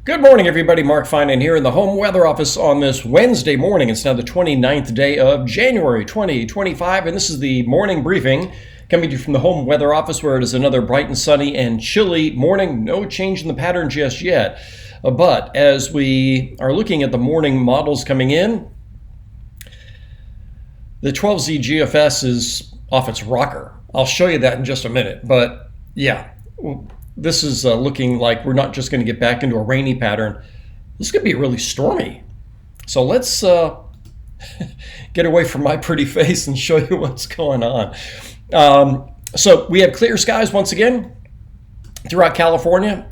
Good morning, everybody. Mark Finan here in the home weather office on this Wednesday morning. It's now the 29th day of January 2025, and this is the morning briefing coming to you from the home weather office, where it is another bright and sunny and chilly morning. No change in the pattern just yet. But as we are looking at the morning models coming in, the 12Z GFS is off its rocker. I'll show you that in just a minute. But yeah, this is looking like we're not just going to get back into a rainy pattern. This could be really stormy. So let's get away from my pretty face and show you what's going on. So we have clear skies once again throughout California.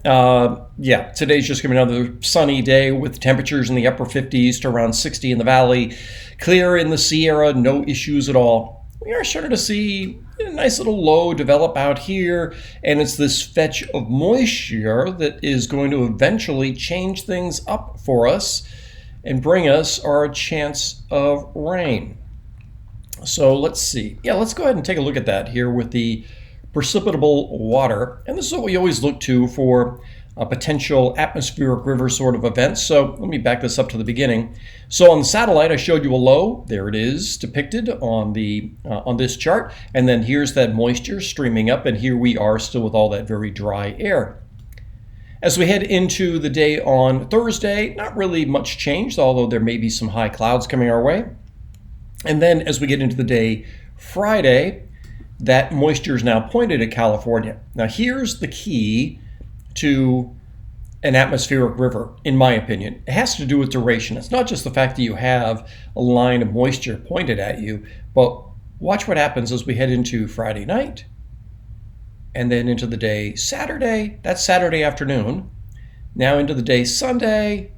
Yeah, today's just going to be another sunny day with temperatures in the upper 50s to around 60 in the valley. Clear in the Sierra, no issues at all. We are starting to see a nice little low develop out here, and it's this fetch of moisture that is going to eventually change things up for us and bring us our chance of rain. So let's see. Yeah, let's go ahead and take a look at that here with the precipitable water. And this is what we always look to for a potential atmospheric river sort of event. So let me back this up to the beginning. So on the satellite, I showed you a low. There it is depicted on the on this chart. And then here's that moisture streaming up, and here we are still with all that very dry air. As we head into the day on Thursday, not really much changed, although there may be some high clouds coming our way. And then as we get into the day Friday, that moisture is now pointed at California. Now here's the key to an atmospheric river, in my opinion. It has to do with duration. It's not just the fact that you have a line of moisture pointed at you, but watch what happens as we head into Friday night and then into the day Saturday. That's Saturday afternoon. Now into the day Sunday,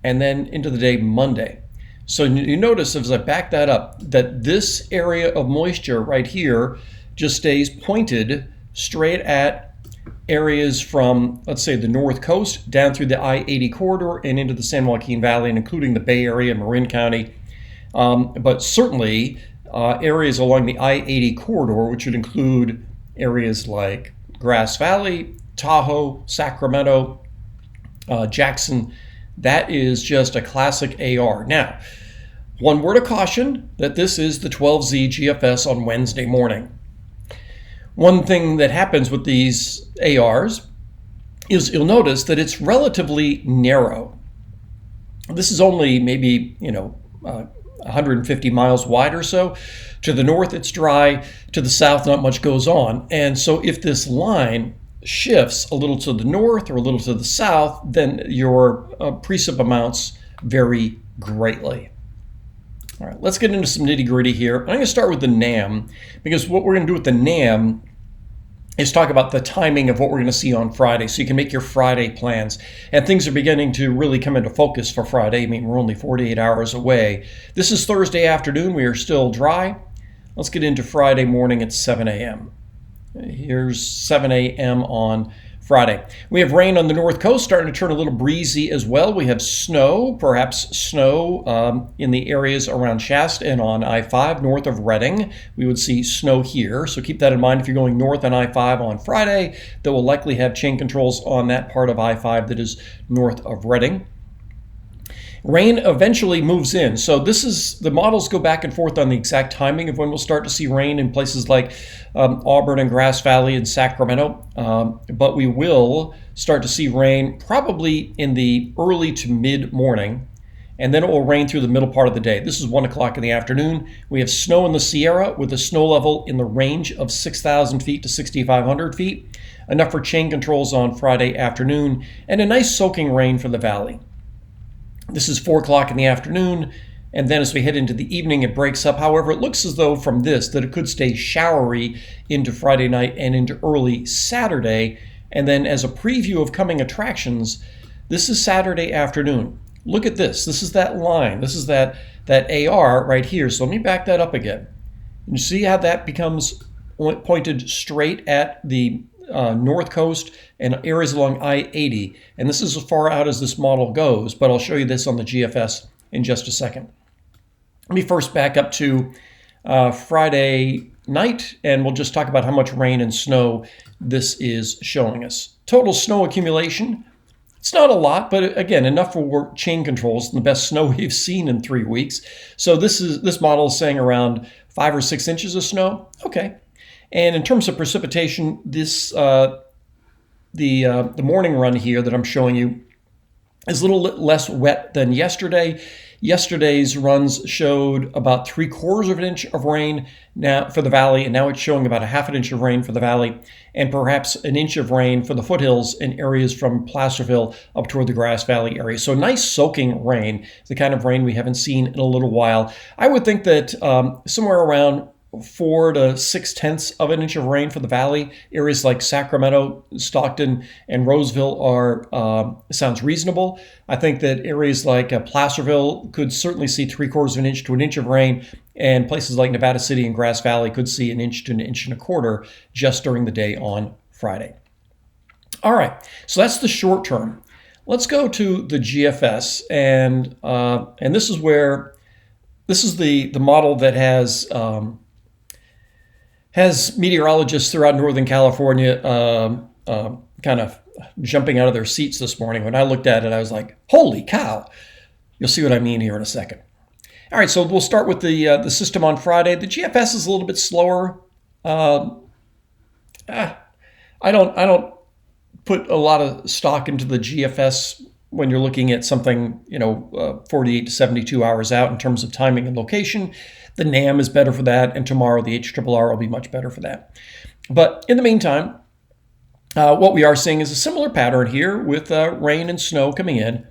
and then into the day Monday. So you notice as I back that up, that this area of moisture right here just stays pointed straight at areas from, let's say, the North Coast down through the I-80 corridor and into the San Joaquin Valley, and including the Bay Area and Marin County. But certainly areas along the I-80 corridor, which would include areas like Grass Valley, Tahoe, Sacramento, Jackson. That is just a classic AR. Now, one word of caution that this is the 12Z GFS on Wednesday morning. One thing that happens with these ARs is you'll notice that it's relatively narrow. This is only maybe 150 miles wide or so. To the north, it's dry. To the south, not much goes on. And so if this line shifts a little to the north or a little to the south, then your precip amounts vary greatly. All right, let's get into some nitty-gritty here. I'm going to start with the NAM, because what we're going to do with the NAM is talk about the timing of what we're going to see on Friday, so you can make your Friday plans. And things are beginning to really come into focus for Friday. I mean, we're only 48 hours away. This is Thursday afternoon. We are still dry. Let's get into Friday morning at 7 a.m. Here's 7 a.m. on Friday. We have rain on the North Coast, starting to turn a little breezy as well. We have snow, perhaps snow in the areas around Shasta and on I-5 north of Redding. We would see snow here, so keep that in mind if you're going north on I-5 on Friday. That will likely have chain controls on that part of I-5 that is north of Redding. Rain eventually moves in. So this is, the models go back and forth on the exact timing of when we'll start to see rain in places like Auburn and Grass Valley and Sacramento. But we will start to see rain probably in the early to mid morning, and then it will rain through the middle part of the day. This is 1 o'clock in the afternoon. We have snow in the Sierra with a snow level in the range of 6,000 feet to 6,500 feet, enough for chain controls on Friday afternoon, and a nice soaking rain for the valley. This is 4 o'clock in the afternoon, and then as we head into the evening, it breaks up. However, it looks as though from this that it could stay showery into Friday night and into early Saturday. And then as a preview of coming attractions, this is Saturday afternoon. Look at this. This is that line. This is that AR right here. So let me back that up again. And you see how that becomes pointed straight at the North Coast and areas along I-80. And this is as far out as this model goes, but I'll show you this on the GFS in just a second. Let me first back up to Friday night, and we'll just talk about how much rain and snow this is showing us. Total snow accumulation, it's not a lot, but again, enough for chain controls and the best snow we've seen in 3 weeks. So this model is saying around 5 or 6 inches of snow. Okay. And in terms of precipitation, this the morning run here that I'm showing you is a little less wet than yesterday. Yesterday's runs showed about 3/4 of an inch of rain now for the valley, and now it's showing about 1/2 inch of rain for the valley, and perhaps an inch of rain for the foothills in areas from Placerville up toward the Grass Valley area. So nice soaking rain, the kind of rain we haven't seen in a little while. I would think that somewhere around 4 to 6/10 of an inch of rain for the valley. Areas like Sacramento, Stockton, and Roseville are sounds reasonable. I think that areas like Placerville could certainly see 3/4 of an inch to an inch of rain, and places like Nevada City and Grass Valley could see an inch to an inch and a quarter just during the day on Friday. All right, so that's the short term. Let's go to the GFS, and this is where this is the model that has meteorologists throughout Northern California kind of jumping out of their seats this morning. When I looked at it, I was like, holy cow. You'll see what I mean here in a second. All right, so we'll start with the system on Friday. The GFS is a little bit slower. I don't put a lot of stock into the GFS when you're looking at something, 48 to 72 hours out in terms of timing and location. The NAM is better for that, and tomorrow the HRRR will be much better for that. But in the meantime, what we are seeing is a similar pattern here with rain and snow coming in.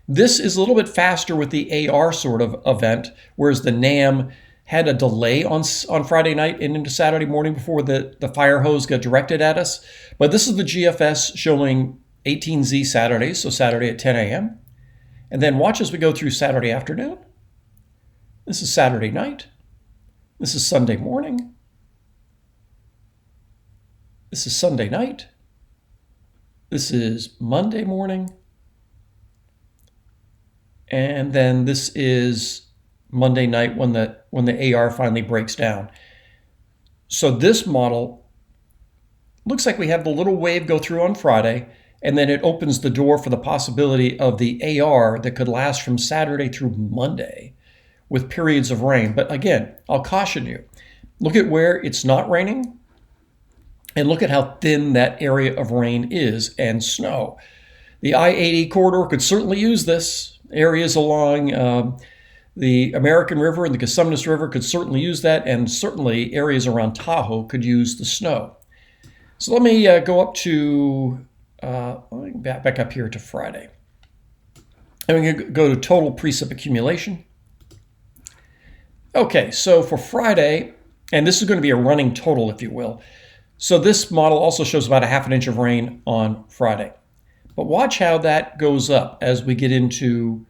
This is a little bit faster with the AR sort of event, whereas the NAM had a delay on Friday night and into Saturday morning before the fire hose got directed at us. But this is the GFS showing 18Z Saturday, so Saturday at 10 a.m. And then watch as we go through Saturday afternoon. This is Saturday night. This is Sunday morning. This is Sunday night. This is Monday morning. And then this is Monday night when the AR finally breaks down. So this model looks like we have the little wave go through on Friday, and then it opens the door for the possibility of the AR that could last from Saturday through Monday with periods of rain. But again, I'll caution you. Look at where it's not raining, and look at how thin that area of rain is and snow. The I-80 corridor could certainly use this. Areas along the American River and the Cosumnes River could certainly use that, and certainly areas around Tahoe could use the snow. So let me go up to, let me back up here to Friday. And we're going to go to total precip accumulation. Okay, so for Friday, and this is going to be a running total, if you will. So this model also shows about 1/2 inch of rain on Friday. But watch how that goes up as we get into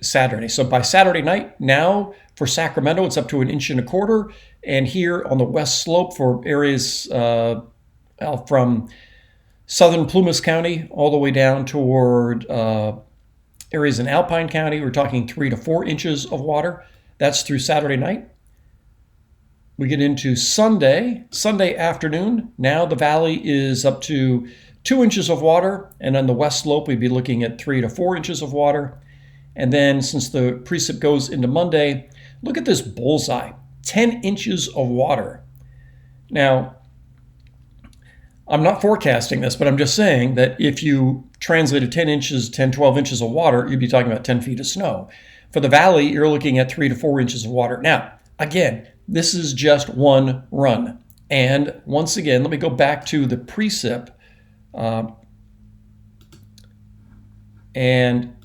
Saturday. So by Saturday night, now for Sacramento, it's up to 1.25 inches. And here on the west slope for areas from southern Plumas County all the way down toward areas in Alpine County, we're talking 3 to 4 inches of water. That's through Saturday night. We get into Sunday afternoon. Now the valley is up to 2 inches of water, and on the west slope, we'd be looking at 3 to 4 inches of water. And then since the precip goes into Monday, look at this bullseye, 10 inches of water. Now, I'm not forecasting this, but I'm just saying that if you translated 10, 12 inches of water, you'd be talking about 10 feet of snow. For the valley, you're looking at 3 to 4 inches of water. Now, again, this is just one run. And once again, let me go back to the precip and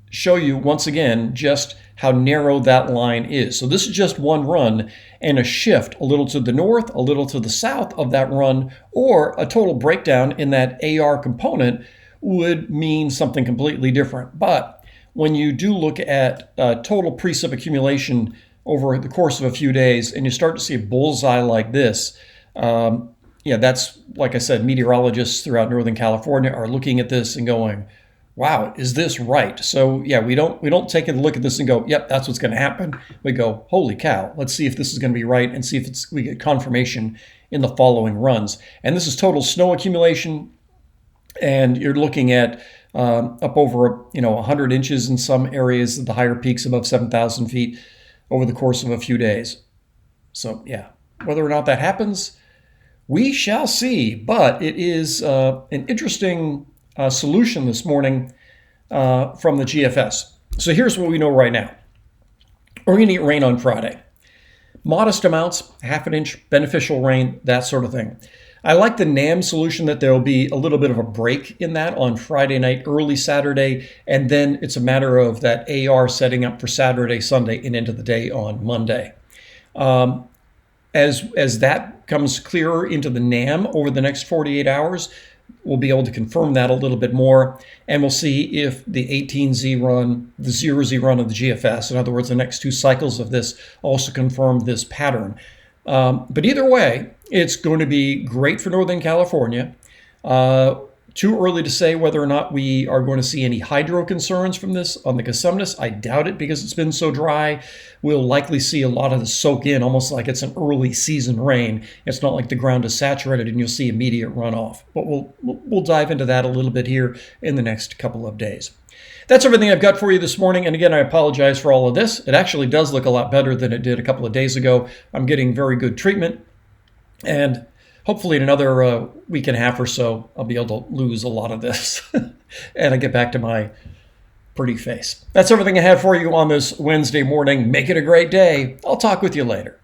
show you once again just how narrow that line is. So this is just one run and a shift a little to the north, a little to the south of that run, or a total breakdown in that AR component would mean something completely different. But when you do look at total precip accumulation over the course of a few days and you start to see a bullseye like this, that's, like I said, meteorologists throughout Northern California are looking at this and going, wow, is this right? So yeah, we don't take a look at this and go, yep, that's what's going to happen. We go, holy cow, let's see if this is going to be right and see if we get confirmation in the following runs. And this is total snow accumulation, and you're looking at up over 100 inches in some areas, the higher peaks above 7,000 feet over the course of a few days. So yeah, whether or not that happens, we shall see. But it is an interesting solution this morning from the GFS. So here's what we know right now. We're going to get rain on Friday. Modest amounts, half an inch, beneficial rain, that sort of thing. I like the NAM solution that there will be a little bit of a break in that on Friday night, early Saturday, and then it's a matter of that AR setting up for Saturday, Sunday, and into the day on Monday. As that comes clearer into the NAM over the next 48 hours, we'll be able to confirm that a little bit more, and we'll see if the 18Z run, the 0Z run of the GFS, in other words, the next two cycles of this, also confirm this pattern. But either way, it's going to be great for Northern California. Too early to say whether or not we are going to see any hydro concerns from this on the Casumnas. I doubt it because it's been so dry. We'll likely see a lot of this soak in, almost like it's an early season rain. It's not like the ground is saturated and you'll see immediate runoff. But we'll dive into that a little bit here in the next couple of days. That's everything I've got for you this morning. And again, I apologize for all of this. It actually does look a lot better than it did a couple of days ago. I'm getting very good treatment. And hopefully in another week and a half or so, I'll be able to lose a lot of this and I get back to my pretty face. That's everything I have for you on this Wednesday morning. Make it a great day. I'll talk with you later.